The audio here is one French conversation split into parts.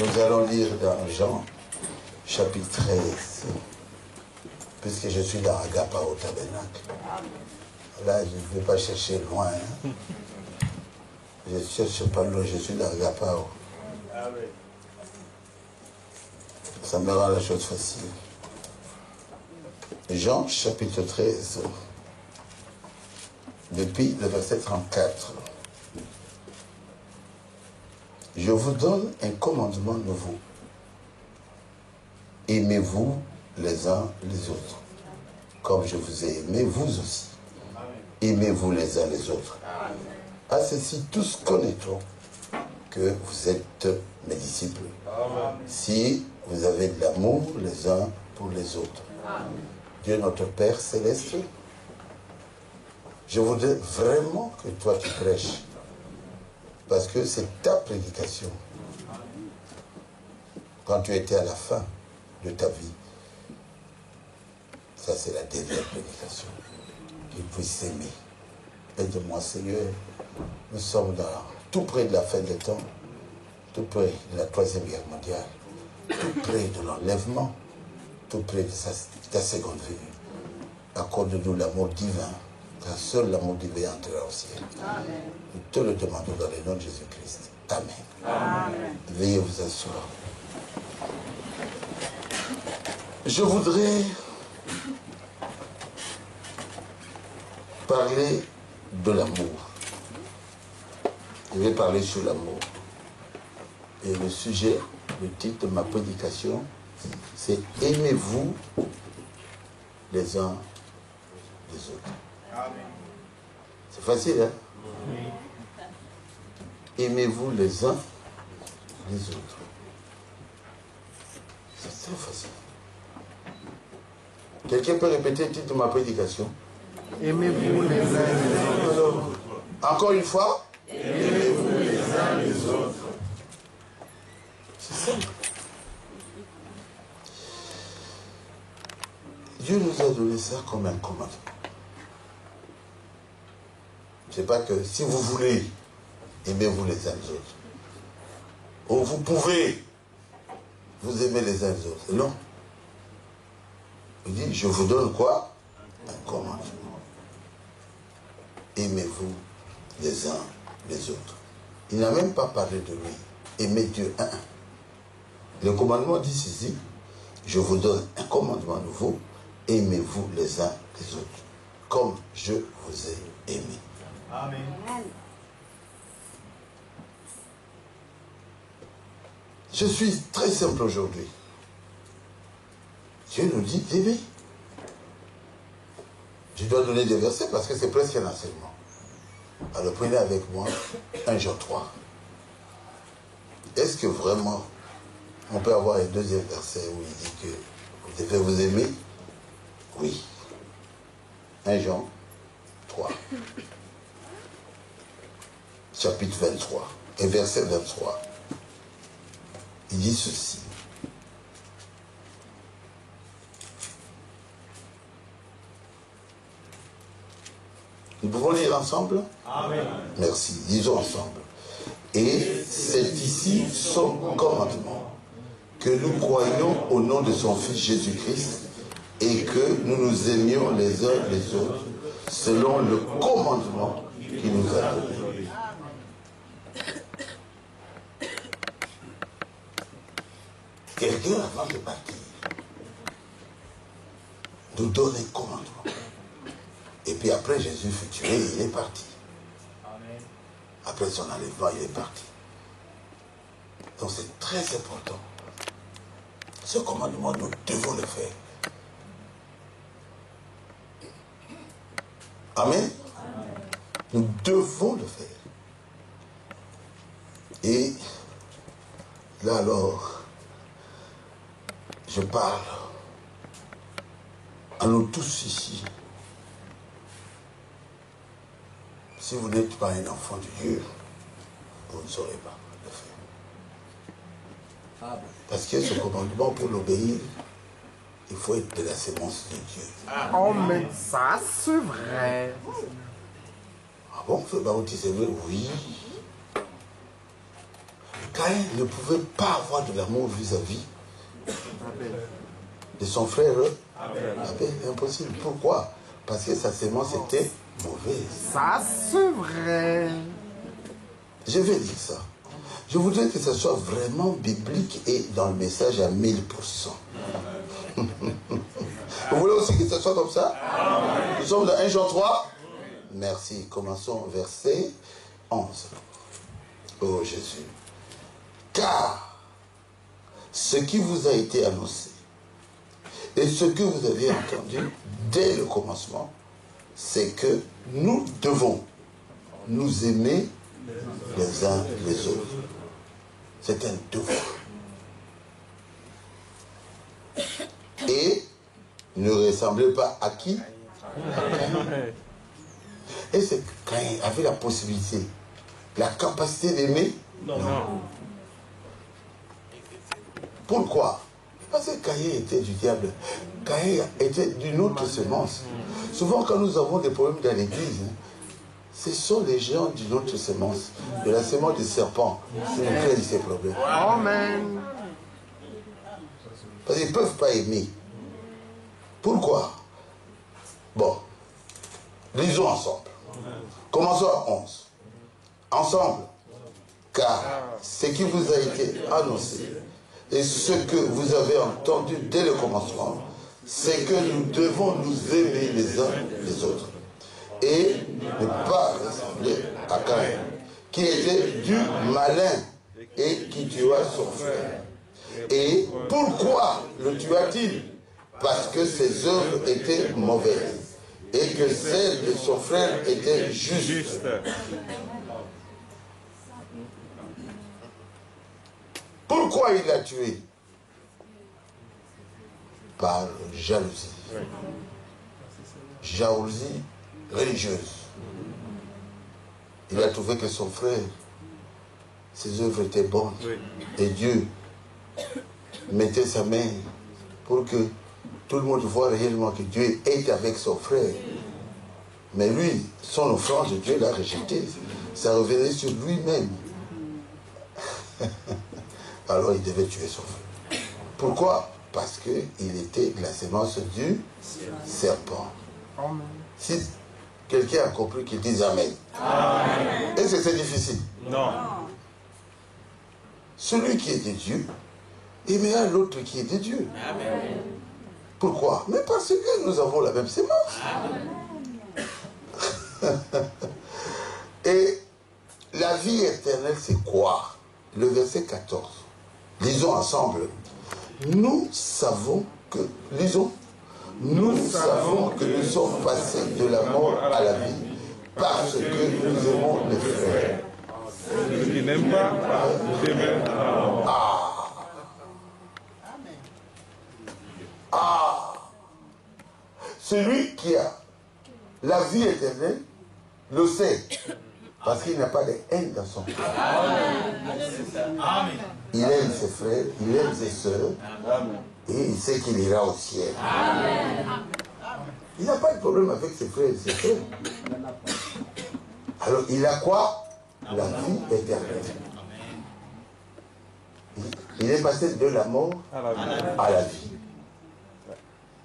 Nous allons lire dans Jean, chapitre 13, puisque je suis dans Agapa au tabernacle. Là, je ne vais pas chercher loin. Hein. Je ne cherche pas loin, je suis dans Agapa. Ça me rend la chose facile. Jean, chapitre 13, depuis le verset 34. Je vous donne un commandement nouveau. Aimez-vous les uns les autres, comme je vous ai aimé, vous aussi. Aimez-vous les uns les autres. À ceci, tous connaîtront que vous êtes mes disciples. Si vous avez de l'amour les uns pour les autres. Dieu notre Père céleste, je voudrais vraiment que toi tu prêches. Parce que c'est ta prédication. Quand tu étais à la fin de ta vie, ça c'est la dernière prédication. Qu'il puisse s'aimer. Aide-moi Seigneur. Nous sommes tout près de la fin des temps, tout près de la Troisième Guerre mondiale, tout près de l'enlèvement, tout près de ta seconde venue. Accorde-nous l'amour divin, car seul l'amour divin entrera au ciel. Amen. Nous te le demandons dans le nom de Jésus-Christ. Amen. Amen. Veuillez vous asseoir. Je voudrais parler de l'amour. Je vais parler sur l'amour. Et le sujet, le titre de ma prédication, c'est « Aimez-vous les uns les autres ». C'est facile, hein? Aimez-vous les uns les autres. C'est très facile. Quelqu'un peut répéter le titre de ma prédication? Aimez-vous les uns les autres. Encore une fois? Aimez-vous les uns les autres. C'est simple. Dieu nous a donné ça comme un commandement. C'est pas que si vous voulez, aimez-vous les uns les autres. Ou vous pouvez vous aimer les uns les autres. Non. Il dit, je vous donne quoi? Un commandement. Aimez-vous les uns les autres. Il n'a même pas parlé de lui. Aimez Dieu un. Le commandement dit ceci, je vous donne un commandement nouveau, aimez-vous les uns les autres, comme je vous ai aimé. Amen. Je suis très simple aujourd'hui. Dieu nous dit d'aimer. Je dois donner des versets parce que c'est presque un enseignement. Alors prenez avec moi 1 Jean 3. Est-ce que vraiment on peut avoir un deuxième verset où il dit que vous devez vous aimer? Oui. 1 Jean 3. Chapitre 23 et verset 23. Il dit ceci. Nous pouvons lire ensemble? Amen. Merci. Lisons ensemble. Et c'est ici son commandement, que nous croyions au nom de son Fils Jésus-Christ et que nous nous aimions les uns les autres selon le commandement qu'il nous a donné. Quelqu'un, avant de partir, nous donne un commandement. Et puis après, Jésus fut tué, il est parti. Amen. Après son enlèvement, il est parti. Donc c'est très important. Ce commandement, nous devons le faire. Amen. Nous devons le faire. Et là alors, je parle à nous tous ici. Si vous n'êtes pas un enfant de Dieu, vous ne saurez pas le faire. Parce que ce commandement, pour l'obéir, il faut être de la sémence de Dieu. Oh, mais ça, c'est vrai. Ah bon, c'est vrai? Oui. Caïn ne pouvait pas avoir de l'amour vis-à-vis de son frère Abel. Impossible. Pourquoi? Parce que sa sémence était mauvaise. Ça, c'est vrai. Je vais dire ça. Je voudrais que ce soit vraiment biblique et dans le message à 1000%. Vous voulez aussi que ce soit comme ça? Nous sommes dans 1 Jean 3. Merci. Commençons verset 11. Oh Jésus. Car ce qui vous a été annoncé et ce que vous avez entendu dès le commencement, c'est que nous devons nous aimer les uns les autres. C'est un devoir. Et ne ressemblez pas à qui? Et c'est Caïn avait la possibilité, la capacité d'aimer? Non. Pourquoi? Parce que Caïn était du diable. Caïn était d'une autre semence. Souvent quand nous avons des problèmes dans l'église, ce sont les gens d'une autre semence, de la semence du serpent, qui nous créent ces problèmes. Amen. Parce qu'ils ne peuvent pas aimer. Pourquoi? Bon, lisons ensemble. Commençons à 11. Ensemble. Car ce qui vous a été annoncé et ce que vous avez entendu dès le commencement, c'est que nous devons nous aimer les uns les autres. Et ne pas ressembler à Caïn, qui était du malin et qui tua son frère. Et pourquoi le tua-t-il? Parce que ses œuvres étaient mauvaises et que celles de son frère étaient justes. Pourquoi il l'a tué? Par jalousie. Jalousie religieuse. Il a trouvé que son frère, ses œuvres étaient bonnes. Et Dieu mettait sa main pour que tout le monde voit réellement que Dieu est avec son frère. Mais lui, son offrande, Dieu l'a rejetée. Ça revenait sur lui-même. Alors il devait tuer son frère. Pourquoi? Parce qu'il était de la sémence du serpent. Amen. Si quelqu'un a compris, qu'il dise Amen. Amen. Est-ce que c'est difficile? Non. Celui qui est de Dieu aimera l'autre qui est de Dieu. Amen. Pourquoi? Mais parce que nous avons la même sémence. Et la vie éternelle, c'est quoi? Le verset 14. Lisons ensemble. Nous savons que, lisons, nous savons que nous sommes passés de la mort à la vie parce que nous aimons les frères. Ceux qui n'aiment pas, demeurent dans la mort. Celui qui a la vie éternelle le sait. Parce qu'il n'a pas de haine dans son cœur. Il aime ses frères, il aime ses soeurs. Et il sait qu'il ira au ciel. Il n'a pas de problème avec ses frères et ses soeurs. Alors il a quoi? La vie éternelle. Il est passé de la mort à la vie.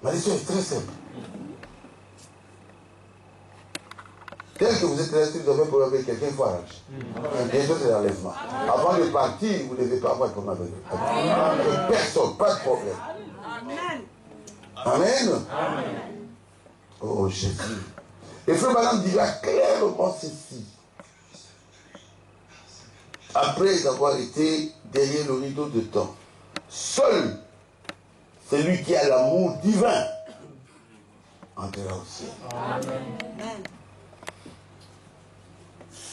Ma leçon est très simple. Dès que vous êtes là, si vous avez un problème avec quelqu'un, il faut arranger. Bien sûr, c'est l'enlèvement. Avant de partir, vous ne devez pas avoir de problème avec personne, pas de problème. Amen. Oh Jésus. Et Frère Branham dira clairement ceci. Après avoir été derrière le rideau de temps, seul celui qui a l'amour divin entrera au ciel. Amen.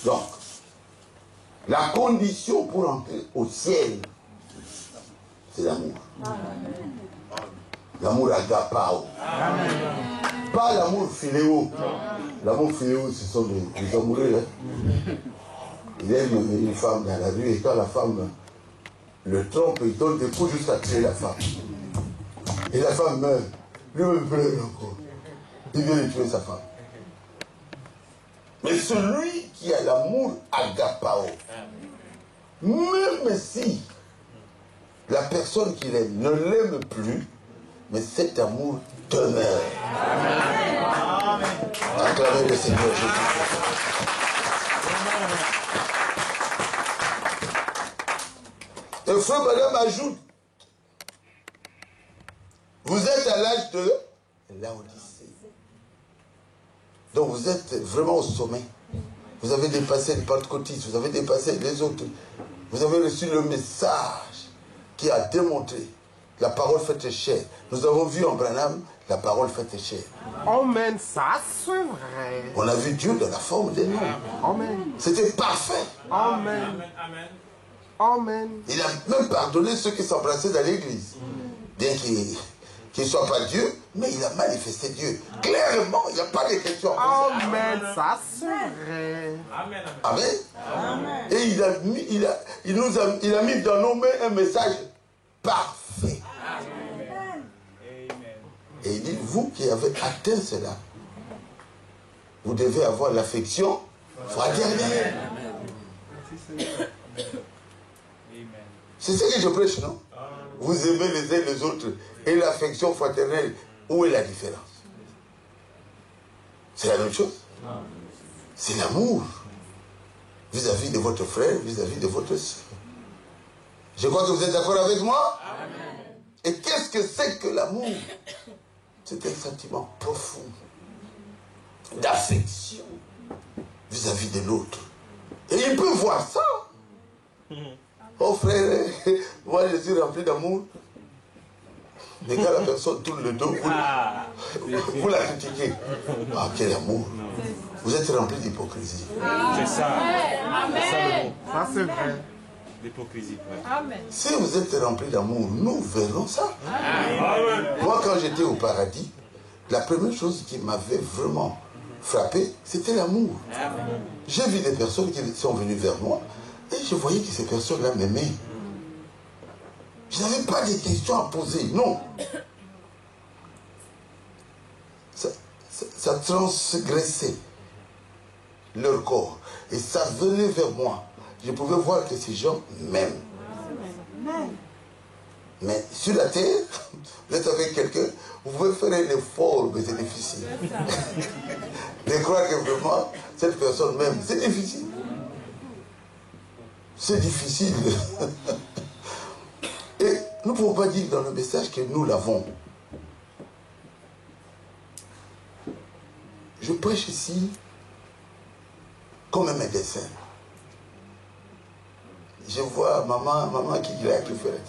Donc, la condition pour entrer au ciel, c'est l'amour. L'amour agapao. Pas l'amour philéo. L'amour philéo, ce sont des amoureux. Hein. Il aime une femme dans la rue et quand la femme le trompe, il donne des coups jusqu'à tuer la femme. Et la femme meurt. Lui-même pleure encore. Il vient de tuer sa femme. Mais celui qui a l'amour agapao, Même si la personne qu'il aime ne l'aime plus, mais cet amour demeure. Acclamez le Seigneur Jésus. Et frère Madame ajoute, vous êtes à l'âge de Laodicée. Donc vous êtes vraiment au sommet. Vous avez dépassé les pentecôtistes, vous avez dépassé les autres. Vous avez reçu le message qui a démontré la parole faite chair. Nous avons vu en Branham la parole faite chair. Amen, ça c'est vrai. On a vu Dieu dans la forme des noms. Amen. C'était parfait. Amen. Amen. Il a même pardonné ceux qui s'embrassaient dans l'église. Bien qu'il ne soit pas Dieu, mais il a manifesté Dieu. Clairement, il n'y a pas de question. Amen, ça c'est vrai. Amen. Amen. Et il a mis dans nos mains un message parfait. Amen. Et il dit, vous qui avez atteint cela, vous devez avoir l'affection fraternelle. C'est ce que je prêche, non? Vous aimez les uns les autres et l'affection fraternelle. Où est la différence? C'est la même chose. C'est l'amour vis-à-vis de votre frère, vis-à-vis de votre soeur. Je crois que vous êtes d'accord avec moi? Amen. Et qu'est-ce que c'est que l'amour? C'est un sentiment profond d'affection vis-à-vis de l'autre. Et il peut voir ça. Oh frère, moi je suis rempli d'amour. Mais quand la personne tourne le dos, vous la critiquez. Ah, quel amour. Vous êtes rempli d'hypocrisie. C'est ça. Amen. Ça c'est vrai. L'hypocrisie. Amen. Si vous êtes rempli d'amour, nous verrons ça. Amen. Moi, quand j'étais au paradis, la première chose qui m'avait vraiment frappé, c'était l'amour. J'ai vu des personnes qui sont venues vers moi et je voyais que ces personnes-là m'aimaient. Je n'avais pas de questions à poser, non. Ça transgressait leur corps. Et ça venait vers moi. Je pouvais voir que ces gens m'aiment. Mais sur la terre, vous êtes avec quelqu'un, vous pouvez faire un effort, mais c'est difficile. De croire que vraiment, cette personne m'aime, c'est difficile. C'est difficile. Et nous ne pouvons pas dire dans le message que nous l'avons. Je prêche ici comme un médecin. Je vois maman qui a tout fait.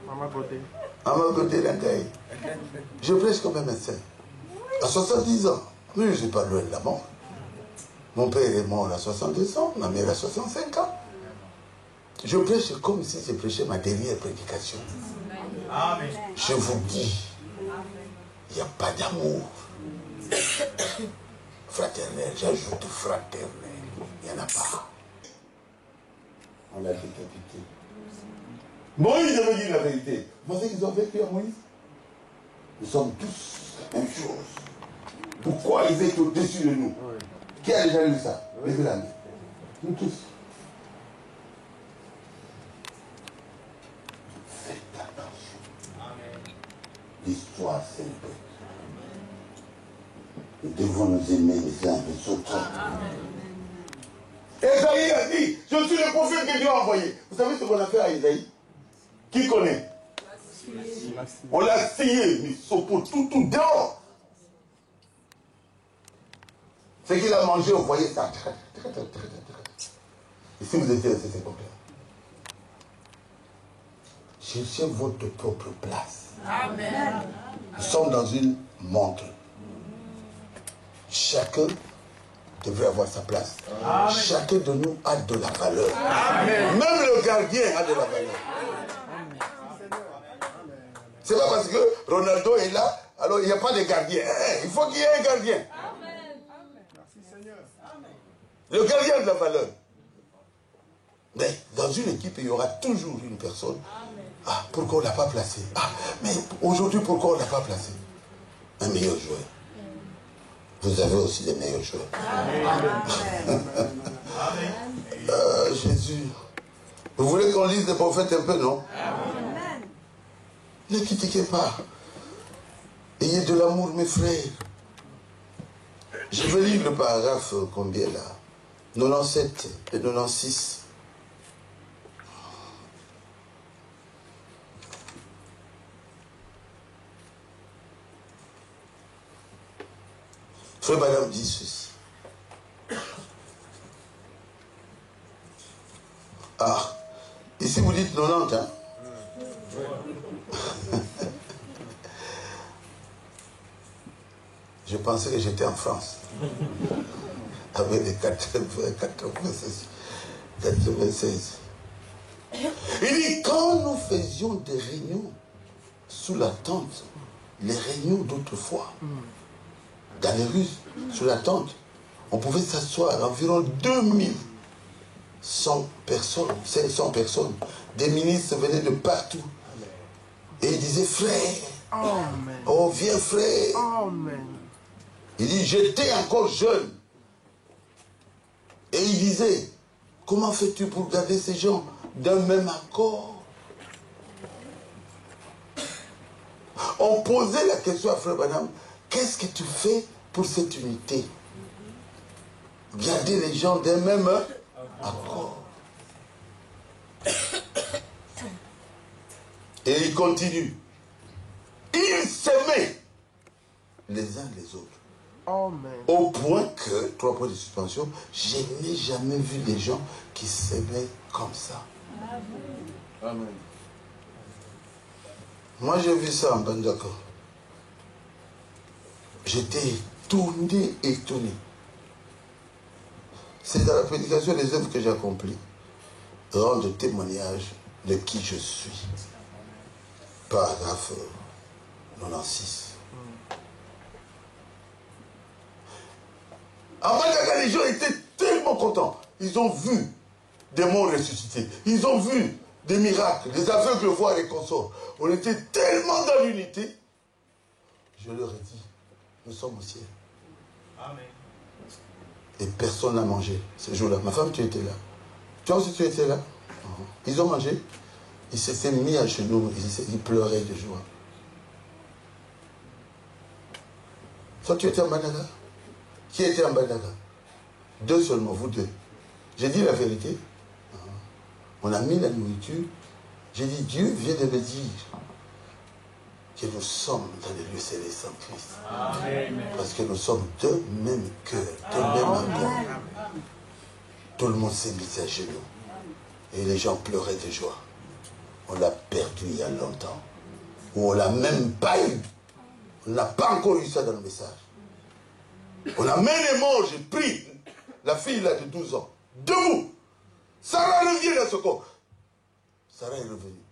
Maman Godé. Maman Godé Langaï. Je prêche comme un médecin. À 70 ans. Mais je ne suis pas loin de la mort. Mon père est mort à 62 ans, ma mère à 65 ans. Je prêche comme si je prêchais ma dernière prédication. Amen. Je vous dis, il n'y a pas d'amour fraternel, j'ajoute fraternel, il n'y en a pas. On l'a décapité. Moïse avait dit la vérité. Vous savez qu'ils ont vécu à Moïse? Nous sommes tous la même chose. Pourquoi ils étaient au-dessus de nous? Qui a déjà lu ça? Levez la main. Nous tous. Faites attention. L'histoire, c'est le peuple. Nous devons nous aimer les uns les autres. Esaïe a dit, je suis le prophète que Dieu a envoyé. Vous savez ce qu'on a fait à Esaïe? Qui connaît? On l'a scié, mais pour tout dehors. Ce qu'il a mangé, vous voyez ça. Et si vous étiez à cette époque-là, cherchez votre propre place. Amen. Nous sommes dans une montre. Chacun devrait avoir sa place. Amen. Chacun de nous a de la valeur. Amen. Même le gardien a de la valeur. C'est pas parce que Ronaldo est là, alors il n'y a pas de gardien. Il faut qu'il y ait un gardien. Amen. Merci Seigneur. Le gardien a de la valeur. Mais dans une équipe, il y aura toujours une personne. Ah, pourquoi on ne l'a pas placé? Ah, mais aujourd'hui, pourquoi on ne l'a pas placé? Un meilleur joueur. Vous avez aussi des meilleurs joueurs. Amen. Jésus qu'on lise les prophètes un peu, non? Amen. Ne critiquez pas. Ayez de l'amour, mes frères. Je vais lire le paragraphe combien là? 97 et 96. Frère Madame dit ceci. Ah, ici vous dites 90, hein? Je pensais que j'étais en France. Avec les 96. Il dit, quand nous faisions des réunions sous la tente, les réunions d'autrefois, dans les rues, sous la tente, on pouvait s'asseoir environ 2100 personnes, 500 personnes. Des ministres venaient de partout. Et ils disaient, frère, Amen. oh viens frère. Amen. Il dit, j'étais encore jeune. Et il disait, comment fais-tu pour garder ces gens d'un même accord? On posait la question à Frère Branham, qu'est-ce que tu fais pour cette unité? Garder les gens d'un même accord. Et il continue. Ils s'aimaient les uns les autres. Amen. Au point que, 3 points de suspension, je n'ai jamais vu des gens qui s'aimaient comme ça. Amen. Moi, j'ai vu ça en Bandaka. J'étais étonné. C'est dans la prédication des œuvres que j'ai accomplies. Rendre témoignage de qui je suis. Paragraphe 96. En Bandaka, les gens étaient tellement contents. Ils ont vu des morts ressuscités. Ils ont vu des miracles, des aveugles voient les consorts. On était tellement dans l'unité. Je leur ai dit, nous sommes au ciel. Amen. Et personne n'a mangé ce jour-là. Ma femme, tu étais là. Toi aussi, tu étais là. Ils ont mangé. Ils s'étaient mis à genoux. Ils pleuraient de joie. Toi, tu étais en Bandaka. Qui était en Bandaka? 2 seulement, vous 2. J'ai dit la vérité. On a mis la nourriture. J'ai dit, Dieu vient de me dire que nous sommes dans les lieux célestes en Christ. Amen. Parce que nous sommes de même cœur, de même accord. Tout le monde s'est mis à genoux. Et les gens pleuraient de joie. On l'a perdu il y a longtemps. Ou on ne l'a même pas eu. On n'a pas encore eu ça dans le message. On a mis les morts, j'ai pris la fille là de 12 ans. Debout. Sarah revient dans ce corps. Sarah est revenue.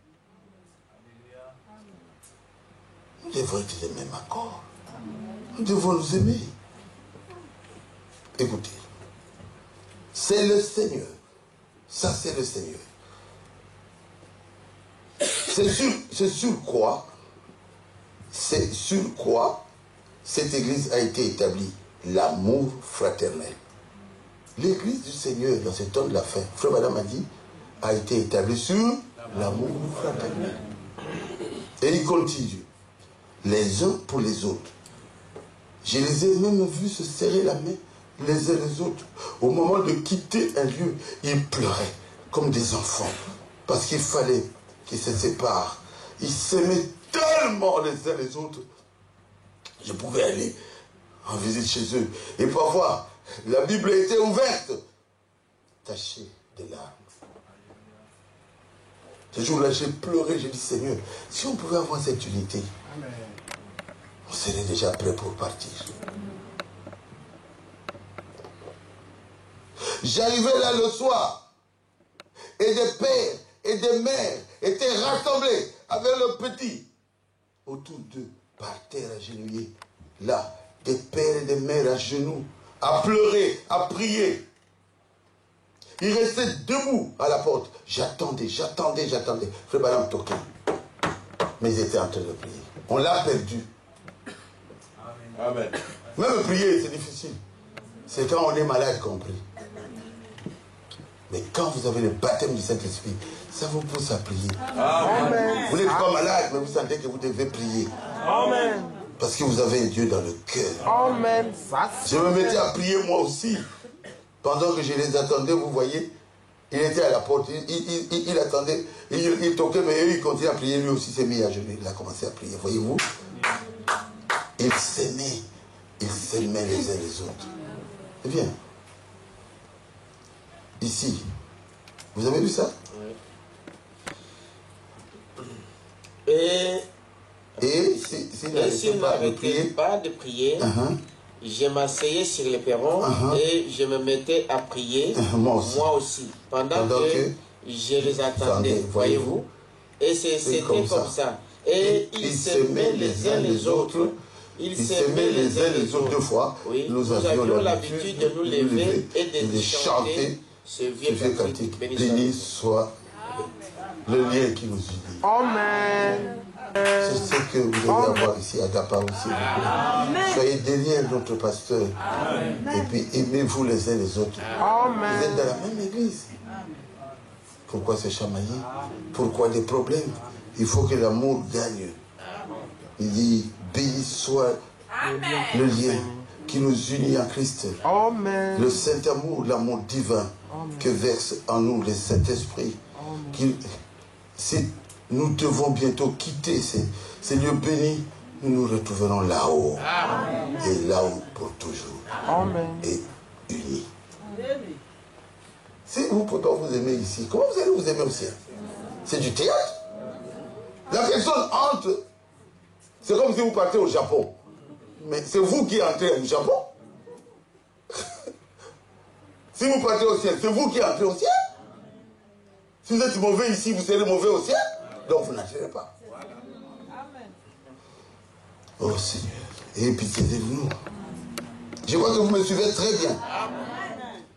Nous devons être les mêmes accords. Nous devons nous aimer. Écoutez. C'est le Seigneur. Ça, c'est le Seigneur. C'est sur quoi cette église a été établie. L'amour fraternel. L'église du Seigneur, dans ce temps de la fin, Frère Madame a dit, a été établie sur l'amour fraternel. Et il continue. Les uns pour les autres. Je les ai même vus se serrer la main les uns les autres. Au moment de quitter un lieu, ils pleuraient comme des enfants. Parce qu'il fallait qu'ils se séparent. Ils s'aimaient tellement les uns les autres. Je pouvais aller en visite chez eux. Et parfois, la Bible était ouverte, tachée de larmes. Ce jour-là, j'ai pleuré, j'ai dit, Seigneur, si on pouvait avoir cette unité, on serait déjà prêt pour partir. J'arrivais là le soir, et des pères et des mères étaient rassemblés avec leurs petits autour d'eux, par terre agenouillés. Là, des pères et des mères à genoux, à pleurer, à prier. Ils restaient debout à la porte. J'attendais. Frère Branham toquait. Mais ils étaient en train de prier. On l'a perdu. Amen. Même prier, c'est difficile. C'est quand on est malade qu'on prie. Mais quand vous avez le baptême du Saint-Esprit, ça vous pousse à prier. Amen. Vous n'êtes pas malade, mais vous sentez que vous devez prier. Amen. Parce que vous avez un Dieu dans le cœur. Amen. Ça, Je me mettais à prier moi aussi. Pendant que je les attendais, vous voyez, il était à la porte, il attendait, il toquait, mais il continuait à prier, lui aussi s'est mis à genoux, il a commencé à prier, voyez-vous. Ils s'aimaient les uns les autres. Eh bien, ici, vous avez vu ça? Et s'il n'arrêtait pas de prier, je m'asseyais sur le perron et je me mettais à prier, moi aussi, pendant que je les attendais, voyez-vous. Et c'était comme ça. Et ils s'aimaient les uns les autres. Ils s'aimaient les uns les autres deux fois. Oui, nous avions l'habitude de nous lever et de chanter ce vieux cantique. Béni soit le lien qui nous unit. Amen. C'est ce que vous devez avoir ici à Dapa aussi. Soyez derrière notre pasteur. Et puis aimez-vous les uns les autres. Vous êtes dans la même église. Pourquoi se chamailler? Pourquoi des problèmes? Il faut que l'amour gagne. Il dit, béni soit le lien qui nous unit en Christ. Amen. Le Saint-Amour, l'amour divin que verse en nous le Saint-Esprit. Si nous devons bientôt quitter ces lieux bénis, nous nous retrouverons là-haut. Et là-haut pour toujours. Amen. Et unis. Si vous ne pouvez pas vous aimer ici, comment vous allez vous aimer au ciel? C'est du théâtre. La personne entre. C'est comme si vous partez au Japon. Mais c'est vous qui entrez au Japon. Si vous partez au ciel, c'est vous qui entrez au ciel. Si vous êtes mauvais ici, vous serez mauvais au ciel. Donc vous n'entrerez pas. Oh Seigneur, ayez pitié de nous. Je vois que vous me suivez très bien.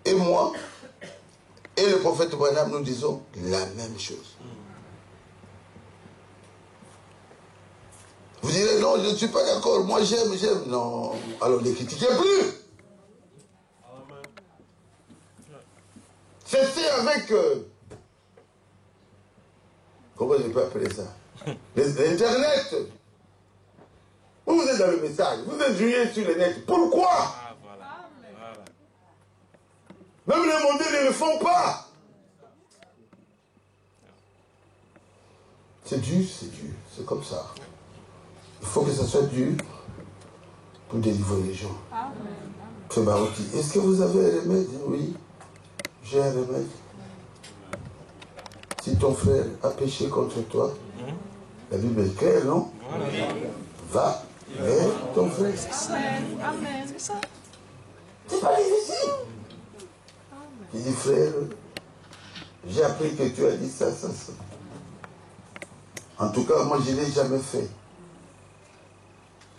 Et moi, et le prophète Branham, nous disons la même chose. Vous direz, non, je ne suis pas d'accord, moi j'aime. Non, alors ne critiquez plus. Cessez avec... comment je peux appeler ça? L'Internet. Vous êtes dans le message, vous êtes joué sur le net. Pourquoi? Même les mondiaux ne le font pas. C'est dur, c'est comme ça. Il faut que ça soit dur pour délivrer les gens. Est-ce que vous avez un remède? Oui, j'ai un remède. Si ton frère a péché contre toi, la Bible est claire, non? Va vers ton frère. Amen. C'est ça. C'est pas difficile. Il dit, frère, j'ai appris que tu as dit ça. En tout cas, moi, je ne l'ai jamais fait.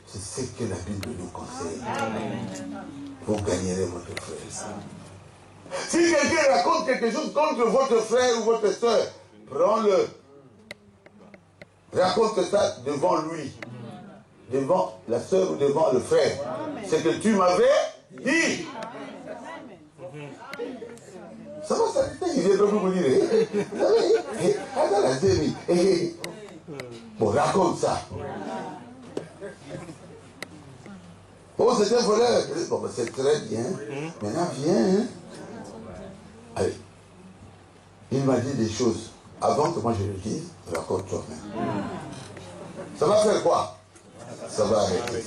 C'est ce que la Bible nous conseille. Vous gagnerez votre frère. Si quelqu'un raconte quelque chose contre votre frère ou votre soeur, prends-le. Raconte ça devant lui. Devant la soeur ou devant le frère. C'est que tu m'avais dit. Ça va s'arrêter, il vient de vous dire. Bon, raconte ça. Oh, c'est un voleur. Bon, ben, c'est très bien. Maintenant, viens. Allez. Il m'a dit des choses. Avant que moi je le dise, raconte toi-même. Ça va faire quoi? Ça va arrêter.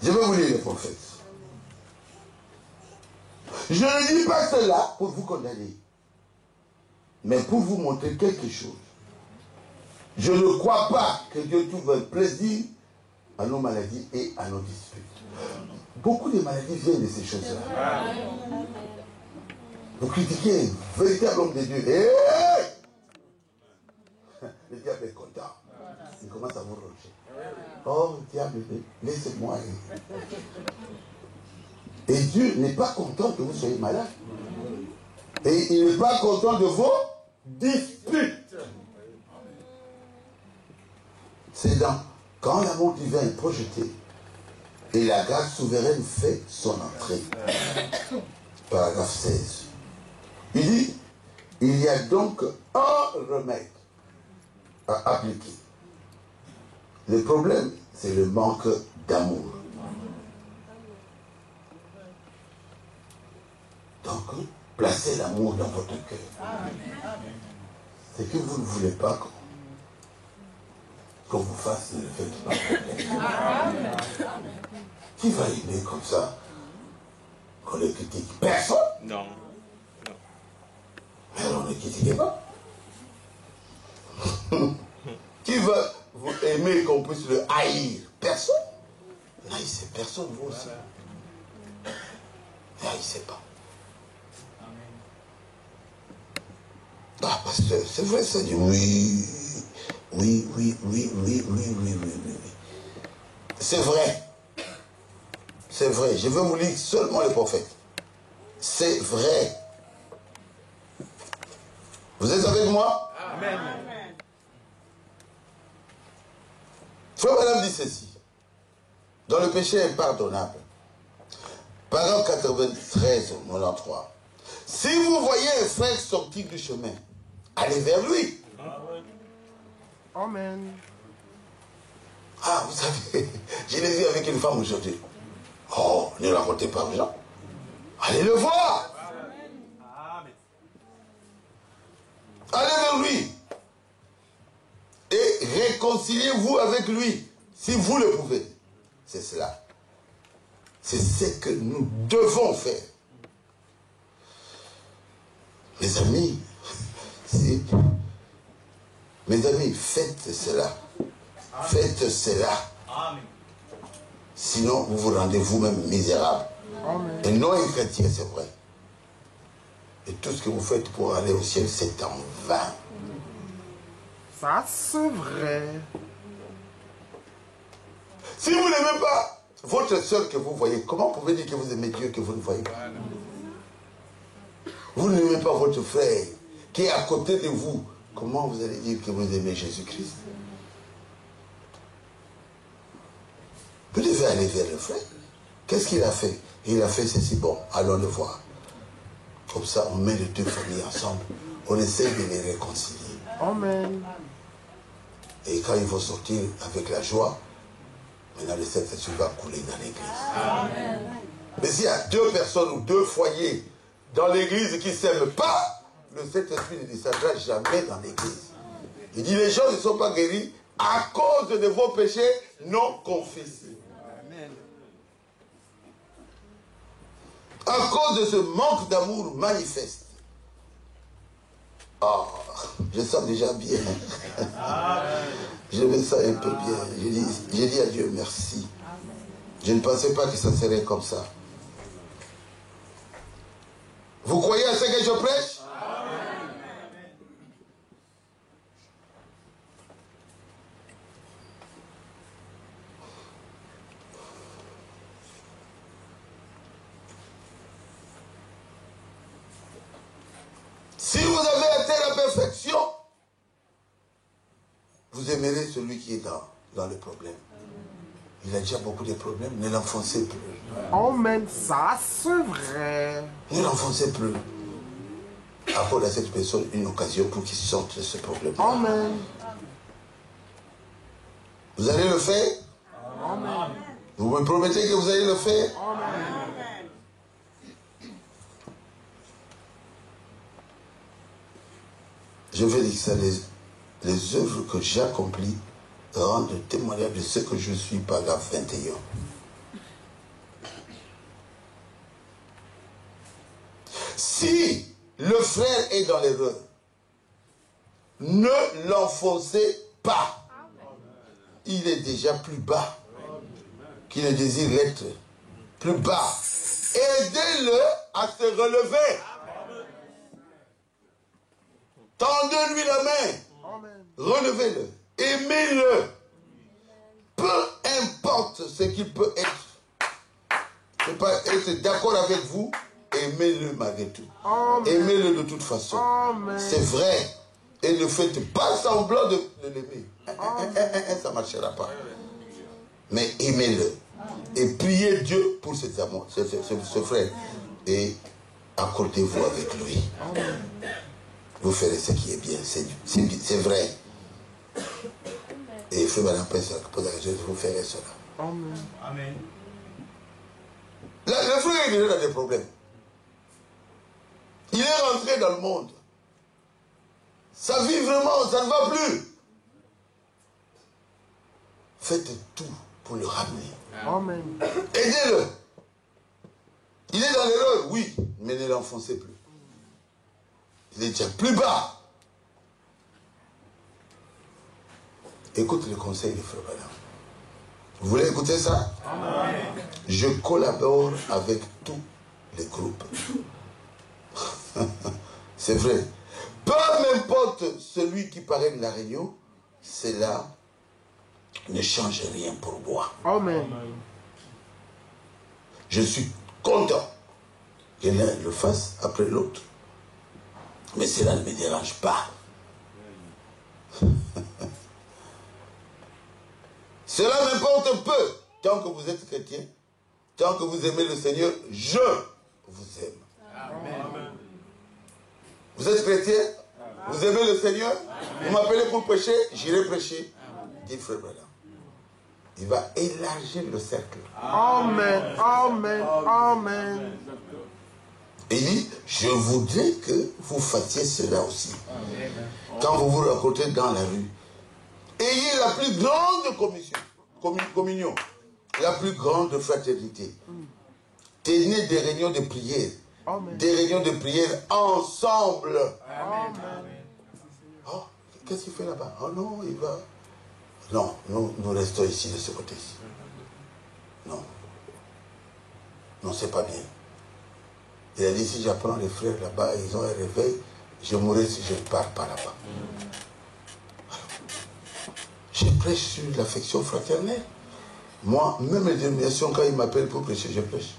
Je vais vous lire les prophètes. Je ne dis pas cela pour vous condamner, mais pour vous montrer quelque chose. Je ne crois pas que Dieu trouve un plaisir à nos maladies et à nos disputes. Beaucoup de maladies viennent de ces choses-là. Vous critiquez un véritable homme de Dieu. Le diable est content. Il commence à vous ronger. Oh, diable, laissez-moi. Et Dieu n'est pas content que vous soyez malade. Et il n'est pas content de vos disputes. C'est quand l'amour divin est projeté, Et la grâce souveraine fait son entrée. Paragraphe 16. Il dit, il y a donc un remède à appliquer. Le problème, c'est le manque d'amour. Donc, placez l'amour dans votre cœur. C'est que vous ne voulez pas qu'on vous fasse, ne le faites pas. Qui va aimer comme ça qu'on le critique? Personne. Non. Mais on ne critique pas. Qui va vous aimer qu'on puisse le haïr? Personne. N'haïssez personne, vous aussi. N'haïssez pas. Ah, pasteur, c'est vrai, ça dit oui. Oui. C'est vrai. C'est vrai. Je veux vous lire seulement les prophètes. C'est vrai. Vous êtes avec moi? Amen. Frère Madame dit ceci. Dans le péché impardonnable. Paragraphe 93, 93. Si vous voyez un frère sortir du chemin, allez vers lui. Amen. Ah, vous savez, je l'ai vu avec une femme aujourd'hui. Oh, ne la racontez pas aux gens. Allez le voir. Allez vers lui. Et réconciliez-vous avec lui, si vous le pouvez. C'est cela. C'est ce que nous devons faire. Mes amis, faites cela. Faites cela. Sinon, vous vous rendez vous-même misérable. Et non un chrétien, c'est vrai. Et tout ce que vous faites pour aller au ciel, c'est en vain. Ça, c'est vrai. Si vous n'aimez pas votre soeur que vous voyez, comment pouvez-vous dire que vous aimez Dieu que vous ne voyez pas? Vous n'aimez pas votre frère qui est à côté de vous. Comment vous allez dire que vous aimez Jésus-Christ? Vous devez aller vers le frère. Qu'est-ce qu'il a fait? Il a fait ceci. Bon, allons le voir. Comme ça, on met les deux familles ensemble. On essaie de les réconcilier. Amen. Et quand ils vont sortir avec la joie, maintenant le Saint-Esprit va couler dans l'église. Mais s'il y a deux personnes ou deux foyers dans l'église qui ne s'aiment pas, le Saint-Esprit ne descendra jamais dans l'église. Il dit, les gens ne sont pas guéris à cause de vos péchés non confessés. À cause de ce manque d'amour manifeste. Ah, je sens déjà bien. Je me sens un peu bien. J'ai dit à Dieu merci. Je ne pensais pas que ça serait comme ça. Vous croyez à ce que je prêche? Si vous avez atteint la perfection, vous aimerez celui qui est dans le problème. Il a déjà beaucoup de problèmes, ne l'enfoncez plus. Amen, ça c'est vrai. Ne l'enfoncez plus. Accorde à cette personne une occasion pour qu'il sorte de ce problème. Amen. Vous allez le faire? Amen. Vous me promettez que vous allez le faire? Amen. Je vais dire ça, les œuvres que j'ai accomplies rendent témoignage de ce que je suis, paragraphe 21. Si le frère est dans l'erreur, ne l'enfoncez pas. Il est déjà plus bas qu'il ne désire l'être. Plus bas. Aidez-le à se relever. Tendez-lui la main. Relevez-le. Aimez-le. Peu importe ce qu'il peut être. Je ne peux pas être d'accord avec vous. Aimez-le malgré tout. Aimez-le de toute façon. C'est vrai. Et ne faites pas semblant de l'aimer. Ça ne marchera pas. Mais aimez-le. Et priez Dieu pour ce frère. Et accordez-vous avec lui. Vous ferez ce qui est bien. C'est vrai. Et frère Madame pose la question, vous ferez cela. Amen. Amen. Le frère est déjà dans des problèmes. Il est rentré dans le monde. Sa vie vraiment, ça ne va plus. Faites tout pour le ramener. Amen. Aidez-le. Il est dans l'erreur, oui, mais ne l'enfoncez plus. Il est déjà plus bas. Écoute le conseil de Frère Branham. Vous voulez écouter ça? Amen. Je collabore avec tous les groupes. C'est vrai. Peu m'importe celui qui parraine la réunion, cela ne change rien pour moi. Amen. Je suis content que l'un le fasse après l'autre. Mais cela ne me dérange pas. Cela m'importe peu. Tant que vous êtes chrétien, tant que vous aimez le Seigneur, je vous aime. Amen. Vous êtes chrétien, vous aimez le Seigneur, vous m'appelez pour prêcher, j'irai prêcher. Dit Frère Branham. Il va élargir le cercle. Amen. Amen. Amen. Et il dit, je voudrais que vous fassiez cela aussi. Quand vous vous rencontrez dans la rue, ayez la plus grande communion, la plus grande fraternité. Tenez des réunions de prière. Amen. Des réunions de prière ensemble. Amen. Oh, qu'est-ce qu'il fait là-bas? Oh non, il va... Non, nous restons ici de ce côté-ci. Non. Non, c'est pas bien. Il a dit, si j'apprends les frères là-bas, ils ont un réveil, je mourrai si je ne pars pas là-bas. Je prêche sur l'affection fraternelle. Moi, même les dénominations, quand ils m'appellent pour prêcher, je prêche.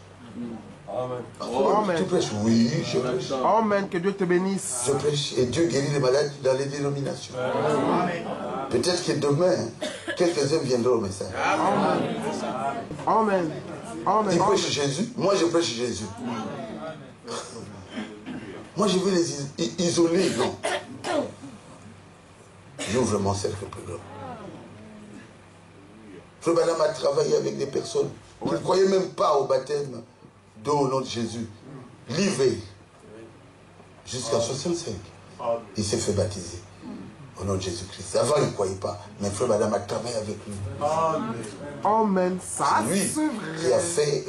Amen. Amen. Tu prêches? Oui, je prêche. Amen. Que Dieu te bénisse. Je prêche. Et Dieu guérit les malades dans les dénominations. Amen. Peut-être que demain, quelques-uns viendront au message. Amen. Amen. Amen. Ils prêchent Jésus. Moi, je prêche Jésus. Moi, je veux les isoler. Non. J'ouvre mon cercle plus grand. Frère Branham a travaillé avec des personnes qui ne croyaient même pas au baptême d'eau au nom de Jésus. Livré. Jusqu'à 65. Il s'est fait baptiser. Au nom de Jésus-Christ. Avant, il ne croyait pas. Mais Frère Branham a travaillé avec lui. Amen. Ça, C'est lui c'est qui a vrai. fait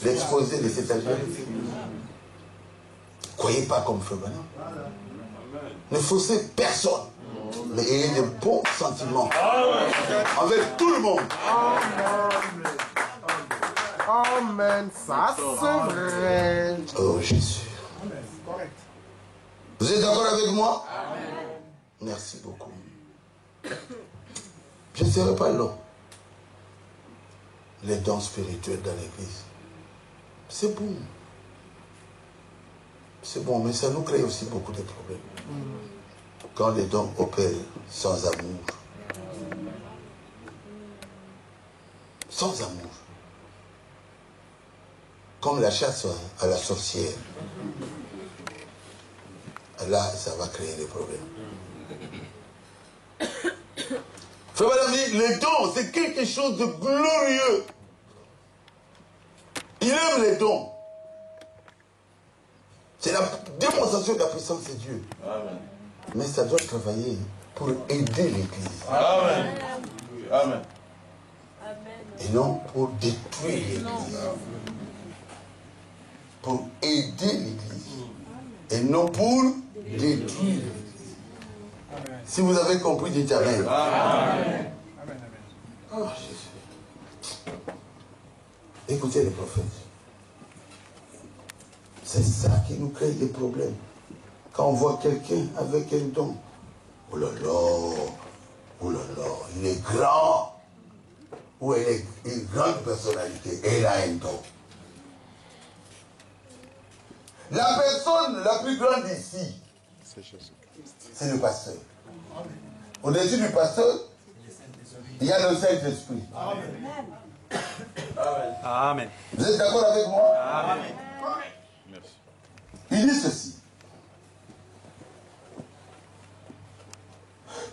l'exposé de cet algérien. Ne croyez pas comme Frère Branham. Ne faussez personne. Mais ayez de bons sentiments envers tout le monde. Amen. Ça, c'est vrai. Oh Jésus. Vous êtes d'accord avec moi? Merci beaucoup. Je ne serai pas long. Les dons spirituels dans l'église. C'est bon. C'est bon, mais ça nous crée aussi beaucoup de problèmes. Quand les dons opèrent sans amour. Sans amour. Comme la chasse à la sorcière. Là, ça va créer des problèmes. Frère Branham dit, les dons, c'est quelque chose de glorieux. Il aime les dons. C'est la démonstration de la puissance de Dieu. Amen. Mais ça doit travailler pour aider l'Église. Amen. Amen. Et non pour détruire l'Église. Pour aider l'Église. Et non pour détruire l'Église. Si vous avez compris, dites Amen. Amen. Oh, Jésus. Écoutez les prophètes. C'est ça qui nous crée des problèmes. Quand on voit quelqu'un avec un don, oh là là, il est grand, ou elle est une grande personnalité, elle a un don. La personne la plus grande ici, c'est le pasteur. Au-dessus du pasteur, il y a le Saint-Esprit. Amen. Vous êtes d'accord avec moi? Amen. Merci. Il dit ceci.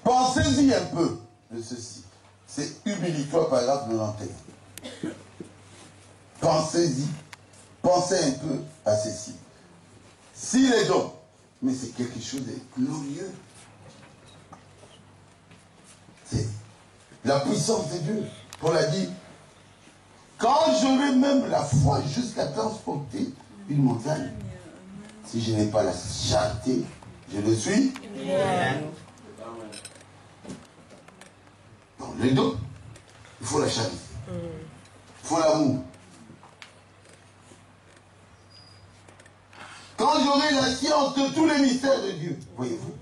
Pensez-y un peu de ceci. C'est Humilité-toi, paragraphe 91. Pensez-y. Pensez un peu à ceci. S'il est donc, mais c'est quelque chose de glorieux. C'est la puissance de Dieu. Paul a dit, quand j'aurai même la foi jusqu'à transporter une montagne, si je n'ai pas la charité, je le suis. Donc les deux, il faut la charité. Il faut l'amour. Quand j'aurai la science de tous les mystères de Dieu, voyez-vous,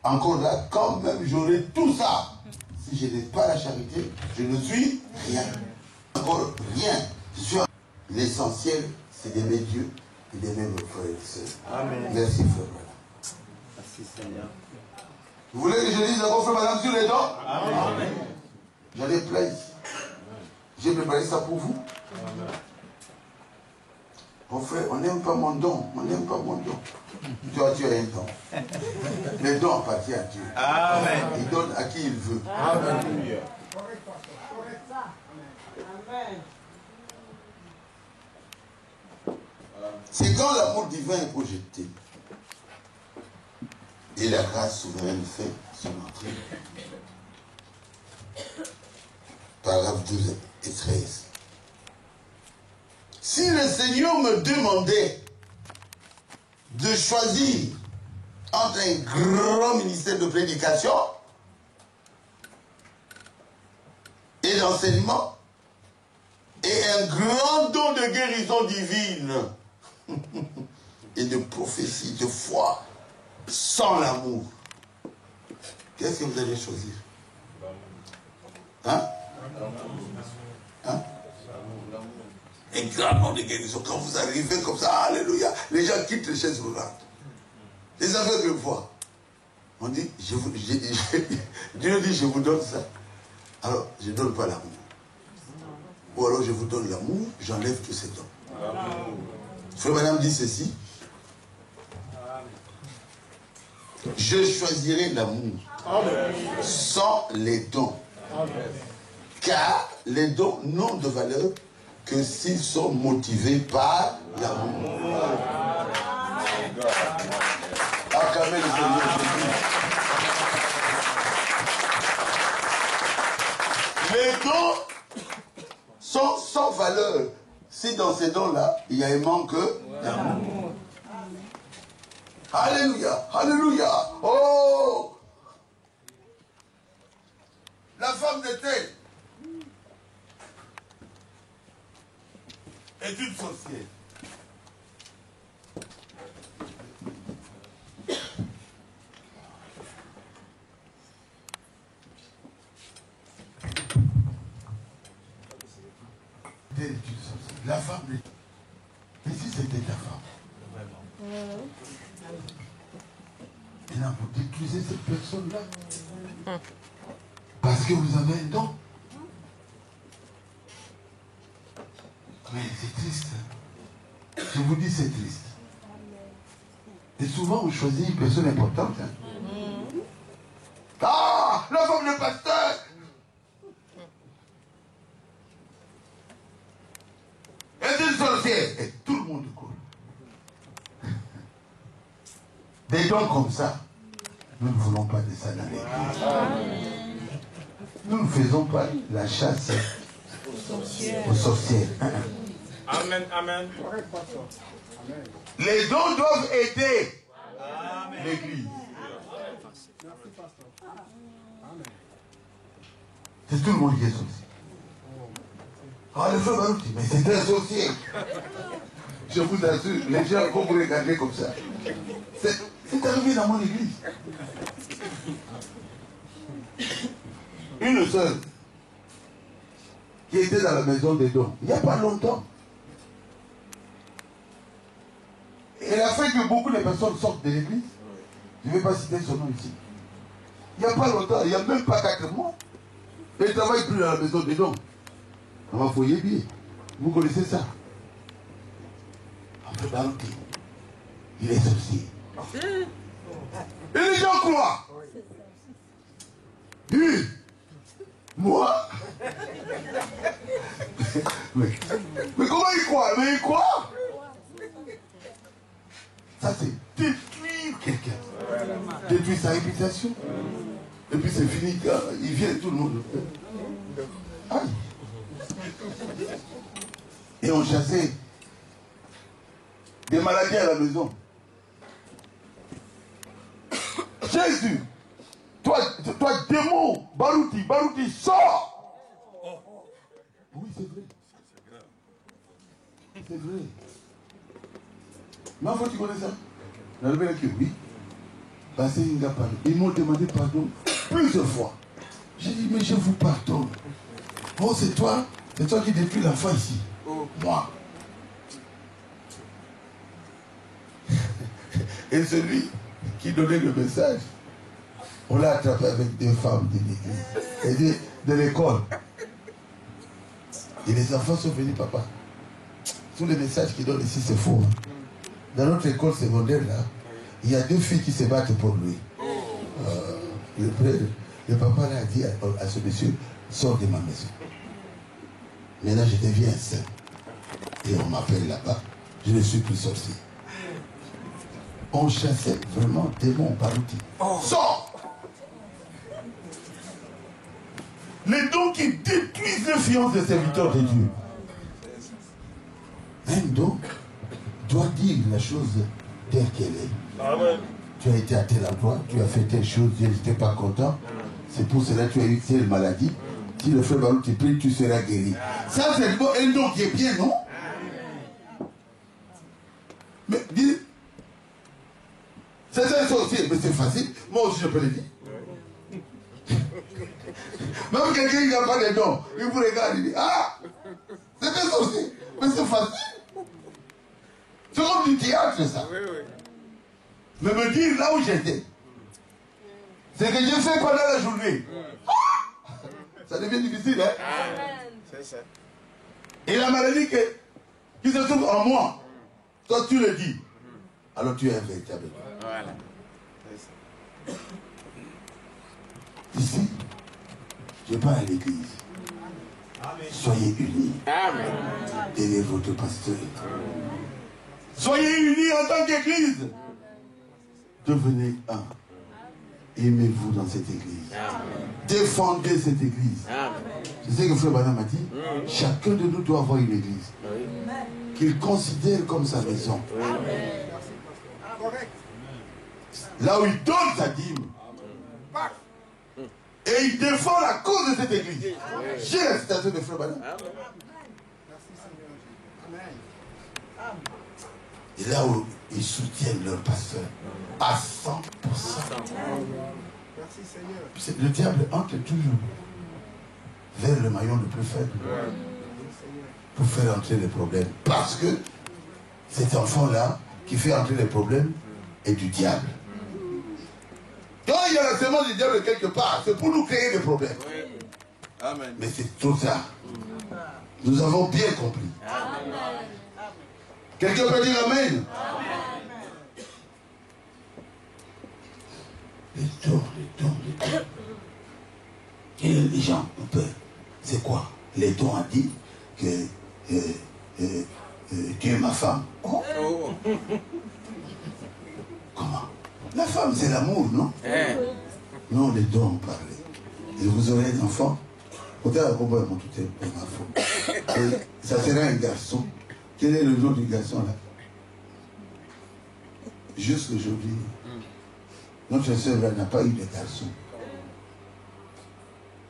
encore là, quand même j'aurai tout ça, si je n'ai pas la charité, je ne suis rien. Encore rien. L'essentiel, c'est d'aimer Dieu et d'aimer nos frères et sœurs. Amen. Merci, frère. Merci Seigneur. Vous voulez que je dise encore, frère, madame, sur les dents? Amen. J'en ai plein ici. J'ai préparé ça pour vous. Mon frère, on n'aime pas mon don. On n'aime pas mon don. Toi, tu as un don. Le don appartient à Dieu. Amen. Il donne à qui il veut. Alléluia. C'est quand l'amour divin est projeté et la grâce souveraine fait son entrée. Paragraphe 12 et 13. Si le Seigneur me demandait de choisir entre un grand ministère de prédication et d'enseignement et un grand don de guérison divine et de prophétie, de foi, sans l'amour, qu'est-ce que vous allez choisir? Hein? Hein? Un grand nom de guérison. Quand vous arrivez comme ça, alléluia, les gens quittent les chaises roulantes. Les aveugles voient. On dit, Dieu dit, je vous donne ça. Alors, je ne donne pas l'amour. Ou alors, je vous donne l'amour, j'enlève tous ces dons. Frère madame dit ceci. Je choisirai l'amour sans les dons. Car les dons n'ont de valeur que s'ils sont motivés par l'amour. Acclamez le Seigneur Jésus. Les dons sont sans valeur si dans ces dons-là, il y a un manque d'amour. Alléluia, alléluia. Oh! La femme d'Éthel est une sorcière. La femme d'Éthel. Mais si c'était ta femme, et là, vous détruisez cette personne-là. Parce que vous avez un don. Mais c'est triste. Je vous dis, c'est triste. Et souvent, on choisit une personne importante. Ah, la femme de pasteur. Et une sorcière. Et tout le monde court. Des dons comme ça, nous ne voulons pas de ça dans l'église. Nous ne faisons pas la chasse aux sorcières. Amen, amen. Les dons doivent aider l'église. C'est tout le monde qui est sorcier. Ah, le frère Baruch dit, mais c'est un sorcier. Je vous assure, les gens vont vous regarder comme ça. C'est arrivé dans mon église. Une seule qui était dans la maison des dons, il n'y a pas longtemps. Elle a fait que beaucoup de personnes sortent de l'église. Je ne vais pas citer son nom ici. Il n'y a pas longtemps, il n'y a même pas 4 mois. Elle ne travaille plus dans la maison des dons. Maman Foyebi, vous connaissez ça? Après Barouti, il est sorcier. Et les gens croient. Oui. Moi? Mais comment il croit? Mais il croit. Ça c'est détruire quelqu'un. Détruire sa réputation. Et puis c'est fini, il vient tout le monde. Aïe. Et on chassait des maladies à la maison. Jésus, toi démon, Barouti, sors. Oui, c'est vrai. C'est vrai. Mais faut tu connais ça? Oui. Ils m'ont demandé pardon plusieurs fois. J'ai dit, mais je vous pardonne. Oh, c'est toi qui détruis l'enfant ici. Moi. Et celui qui donnait le message, on l'a attrapé avec des femmes de l'église et de l'école. Et les enfants sont venus, papa. Tous les messages qu'ils donnent ici, c'est faux. Hein. Dans notre école secondaire, là, il y a 2 filles qui se battent pour lui. Le papa là a dit à ce monsieur, sors de ma maison. Maintenant, je deviens saint. Et on m'appelle là-bas. Je ne suis plus sorcier. On chassait vraiment démons par outil. Sors! Les dons qui détruisent l'influence des serviteurs de Dieu. Un don doit dire la chose telle qu'elle est. Amen. Tu as été à tel endroit, tu as fait telle chose, tu n'étais pas content. C'est pour cela que tu as eu telle maladie. Si le frère Barou te prie, tu seras guéri. Ça, c'est un don qui est bien, non? Mais dis, c'est un sorcier, mais c'est facile. Moi aussi, je peux le dire. Même quelqu'un qui n'a pas de dons, il vous regarde, il dit, ah, c'est un sorcier, mais c'est facile. C'est comme du théâtre, ça. Oui, oui. Mais me dire là où j'étais, c'est que j'ai fait pendant la journée. Ça devient difficile, hein? C'est ça. Et la maladie qui se trouve en moi, toi tu le dis, alors tu es un véritable. Voilà. C'est ça. Ici, je pars à l'église. Soyez unis. Amen. Aimez votre pasteur. Soyez unis en tant qu'église. Devenez un. Aimez-vous dans cette église. Amen. Défendez cette église. Amen. Je sais que Frère Bana m'a dit, chacun de nous doit avoir une église qu'il considère comme sa maison. Amen. Là où il donne sa dîme. Et il défend la cause de cette église. J'ai la citation de Frère Bana. Et là où ils soutiennent leur pasteur à 100%. Merci Seigneur. Le diable entre toujours vers le maillon le plus faible pour faire entrer les problèmes. Parce que cet enfant-là qui fait entrer les problèmes est du diable. Quand il y a la semence du diable quelque part, c'est pour nous créer des problèmes. Amen. Mais c'est trop tard. Nous avons bien compris. Amen. Quelqu'un peut dire Amen? Amen. Les dons. Et les gens ont peur. C'est quoi? Les dons a dit que tu es ma femme. Oh. Comment? La femme, c'est l'amour, non? Non, les dons ont parlé. Et vous aurez un enfant. Ça sera un garçon. Quel est le nom du garçon là? Juste aujourd'hui, notre soeur n'a pas eu de garçon.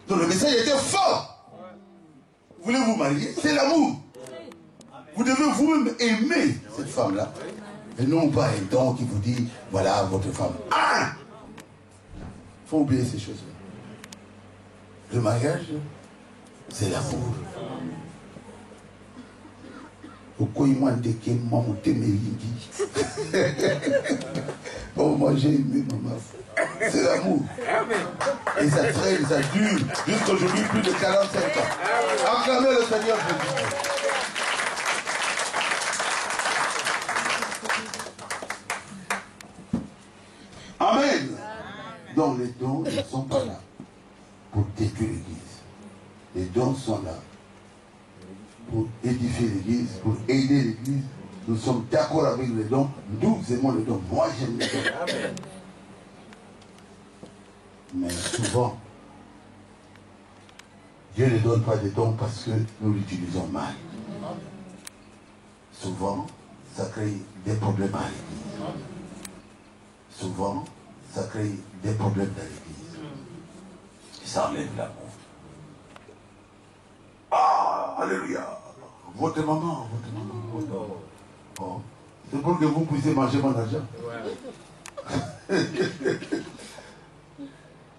Donc le message était fort. Vous voulez vous marier? C'est l'amour. Vous devez vous-même aimer cette femme-là. Et non pas un don qui vous dit, voilà votre femme. Ah! Il faut oublier ces choses-là. Le mariage, c'est l'amour. Pourquoi il m'a dit que maman t'aimait? Oh, moi j'ai aimé maman. C'est l'amour. Et ça traîne, ça dure jusqu'à aujourd'hui plus de 45 ans. Acclamez le Seigneur Jésus. Amen. Donc les dons ne sont pas là pour détruire l'église. Les dons sont là pour édifier l'église, pour aider l'église. Nous sommes d'accord avec les dons. Nous aimons les dons. Moi j'aime les dons. Amen. Mais souvent, Dieu ne donne pas des dons parce que nous l'utilisons mal. Souvent, ça crée des problèmes à l'église. Souvent, ça crée des problèmes dans l'église. Ça enlève l'amour. Ah, alléluia. Votre maman. Oh. C'est pour que vous puissiez manger mon argent.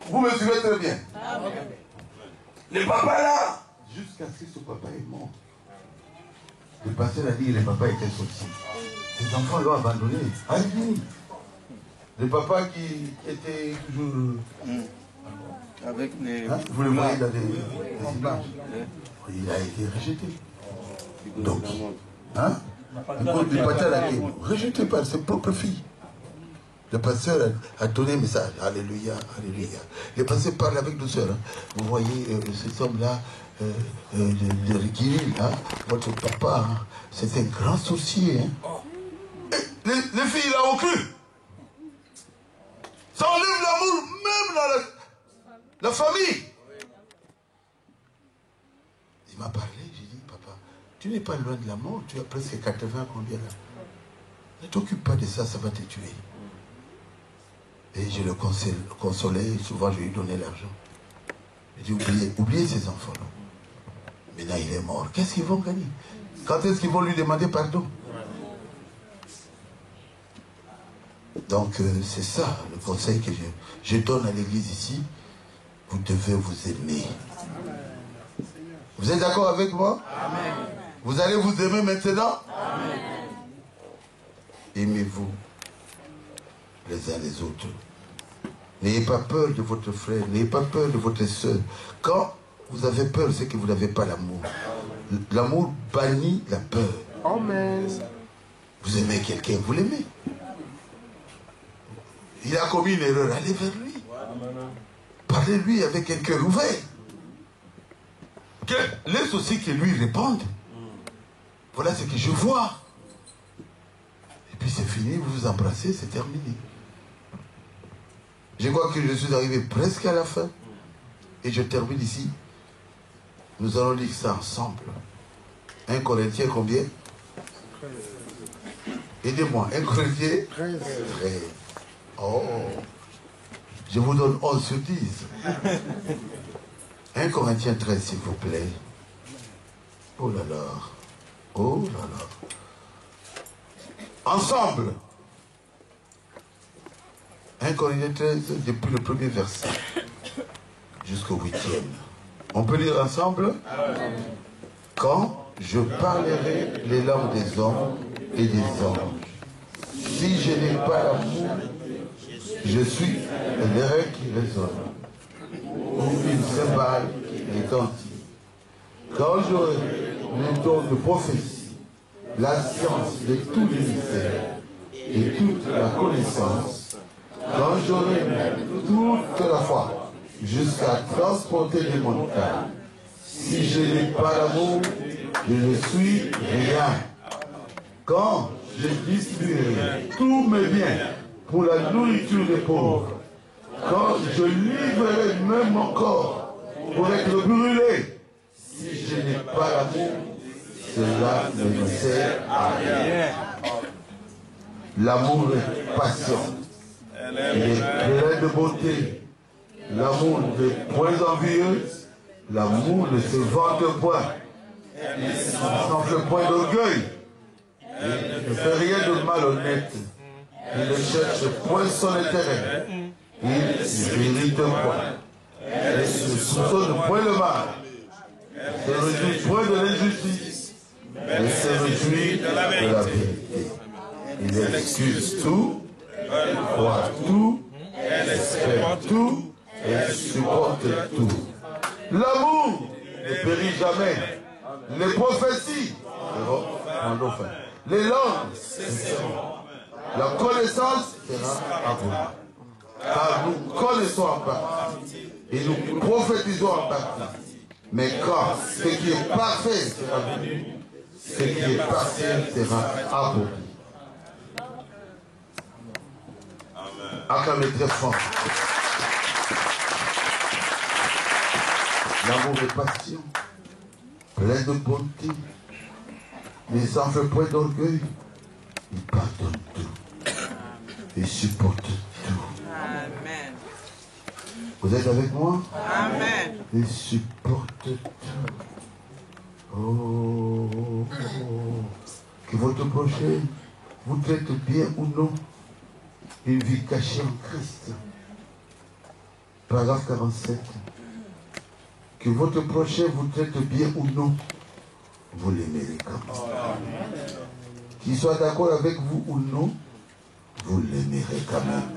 Vous me suivez très bien. Amen. Le papa est là. Jusqu'à ce que ce papa est mort. Le pasteur a dit que le papa était sorti. Les enfants l'ont abandonné. Allez. Le papa qui était toujours... Avec les... Hein? Vous le voyez dans les images. Il a été rejeté. Donc, hein? Le pasteur a dit, rejetez pas ses propres filles. Le pasteur a donné un message. Alléluia, alléluia. Le pasteur parle avec douceur. Hein. Vous voyez cet homme-là, le Kirill, hein? Votre papa, hein? C'est un grand sorcier. Hein? Les filles là ont cru. Ça enlève l'amour même dans la famille. Il m'a parlé, j'ai dit, papa, tu n'es pas loin de la mort, tu as presque 80, combien là? Ne t'occupe pas de ça, ça va te tuer. Et je le consolais, souvent je lui donnais l'argent. Je dis, oubliez ces enfants-là. Maintenant il est mort, qu'est-ce qu'ils vont gagner? Quand est-ce qu'ils vont lui demander pardon? Donc c'est ça le conseil que je donne à l'église ici. Vous devez vous aimer. Vous êtes d'accord avec moi? Amen. Vous allez vous aimer maintenant? Amen. Aimez-vous les uns les autres. N'ayez pas peur de votre frère, n'ayez pas peur de votre soeur. Quand vous avez peur, c'est que vous n'avez pas l'amour. L'amour bannit la peur. Amen. Vous aimez quelqu'un, vous l'aimez. Il a commis une erreur, allez vers lui. Parlez-lui avec un cœur ouvert. Laisse aussi qu'il lui réponde. Voilà ce que je vois. Et puis c'est fini, vous vous embrassez, c'est terminé. Je crois que je suis arrivé presque à la fin. Et je termine ici. Nous allons lire ça ensemble. 1 Corinthiens combien? Aidez-moi. 1 Corinthiens 13. Oh. Je vous donne 11 sur 10. 1 Corinthiens 13, s'il vous plaît. Oh là là. Oh là là. Ensemble. 1 Corinthiens 13, depuis le premier verset jusqu'au 8e. On peut lire ensemble? Quand je parlerai les langues des hommes et des anges, si je n'ai pas l'amour, je suis l'air qui résonne, ou une cymbale qui retentit. Quand j'aurai le don de prophétie, la science de tous les mystères et toute la connaissance, quand j'aurai toute la foi jusqu'à transporter les montagnes, si je n'ai pas l'amour, je ne suis rien. Quand je distribuerai tous mes biens pour la nourriture des pauvres, quand je livrerai même mon corps pour être brûlé, si je n'ai pas l'amour, cela ne me sert à rien. L'amour est patient, il est plein de beauté. L'amour n'est point envieux, l'amour ne se vante point, il ne s'enfle point d'orgueil, il ne fait rien de malhonnête, il ne cherche point son intérêt, il ne mérite point, il ne se soupçonne point le mal, il ne se réjouit point de l'injustice, mais se réjouit de la vérité. Il excuse tout, il croit tout, il espère tout et supporte tout. L'amour ne périt jamais. Les prophéties, les langues, la connaissance sera abolie. Car nous connaissons en partie et nous prophétisons en partie. Mais quand ce qui est parfait sera venu, ce qui est partiel sera aboli. Acclamez très fort. L'amour est patient, plein de bonté, ne s'en fait point d'orgueil, il pardonne tout, il supporte tout. Amen. Vous êtes avec moi? Amen. Il supporte tout. Oh, que votre prochain vous traite bien ou non, une vie cachée en Christ. Paragraphe 47. Que votre prochain vous traite bien ou non, vous l'aimerez quand même. Qu'il soit d'accord avec vous ou non, vous l'aimerez quand même.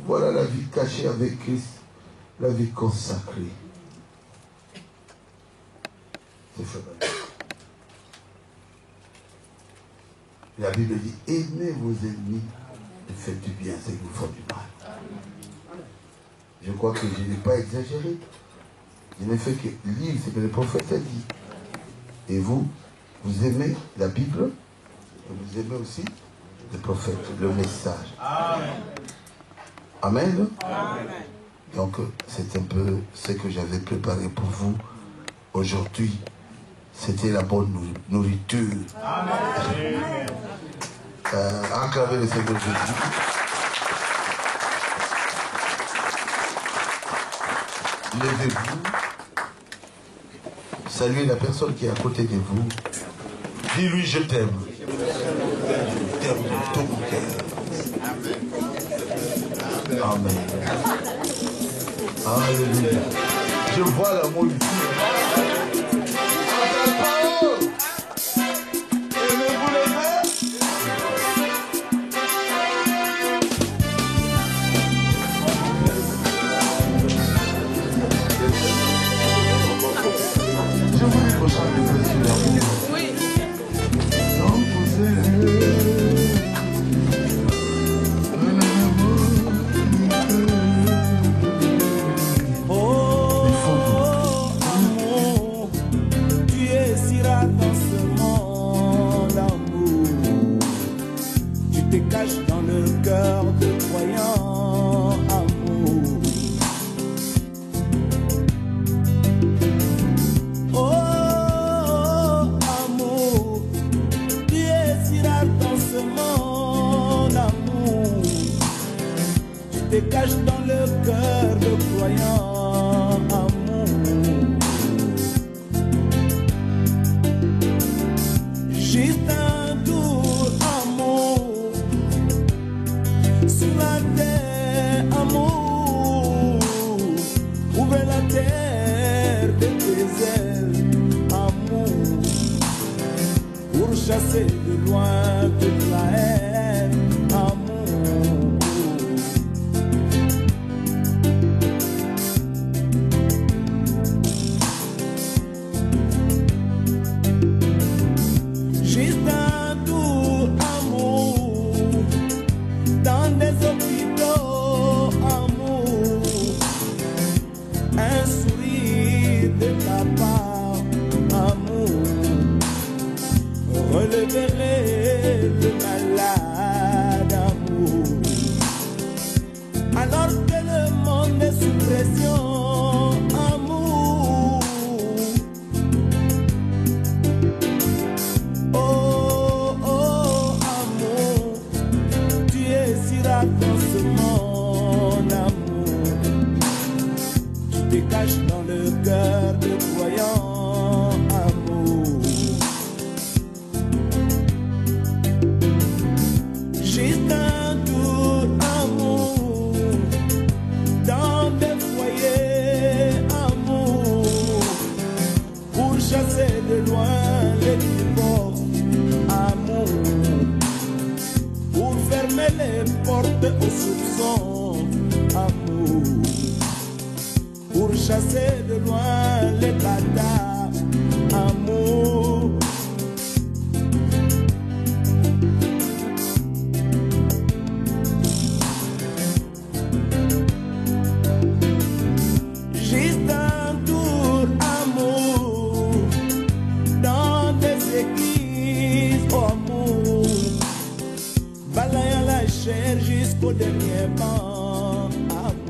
Voilà la vie cachée avec Christ, la vie consacrée. C'est fait. La Bible dit, aimez vos ennemis et faites du bien à ceux qui vous font du mal. Je crois que je n'ai pas exagéré. Je n'ai fait que lire ce que le prophète a dit. Et vous, vous aimez la Bible et vous aimez aussi le prophète, le message. Amen. Amen. Amen. Donc, c'est un peu ce que j'avais préparé pour vous aujourd'hui. C'était la bonne nourriture. Amen. Acclamez le Seigneur Jésus. Levez-vous. Saluez la personne qui est à côté de vous. Dis-lui, je t'aime. Je t'aime de tout mon cœur. Amen. Alléluia. Je vois l'amour ici. Aimez-vous les frères? Je voulais qu'on chante des fois sur l'amour. Oui. Sans vous aimer. Dans le cœur de croyants, amour. Oh, amour, tu es si rare dans ce monde, amour. Tu te caches dans le cœur de croyants, amour. Juste un tour, amour. Sur la terre, amour, ouvrez la terre de tes ailes, amour, pour chasser de loin toute la haine, amour. Juste un tour, amour, dans des hôpitaux, amour, un sourire de ta part, amour, releverait le malade, amour, alors que le monde est sous pression, amour. Oh, oh, amour, tu es si rare dans ce monde, amour. Tu te caches dans le cœur de croyants, amour. Juste un tour, amour, dans des foyers, amour, pour chasser de loin les divorces, amour, pour fermer les portes aux soupçons, chasser de loin les bâtards. Amour. Juste un tour, amour, dans des églises, oh amour, balayant la chair jusqu'au dernier banc, amour.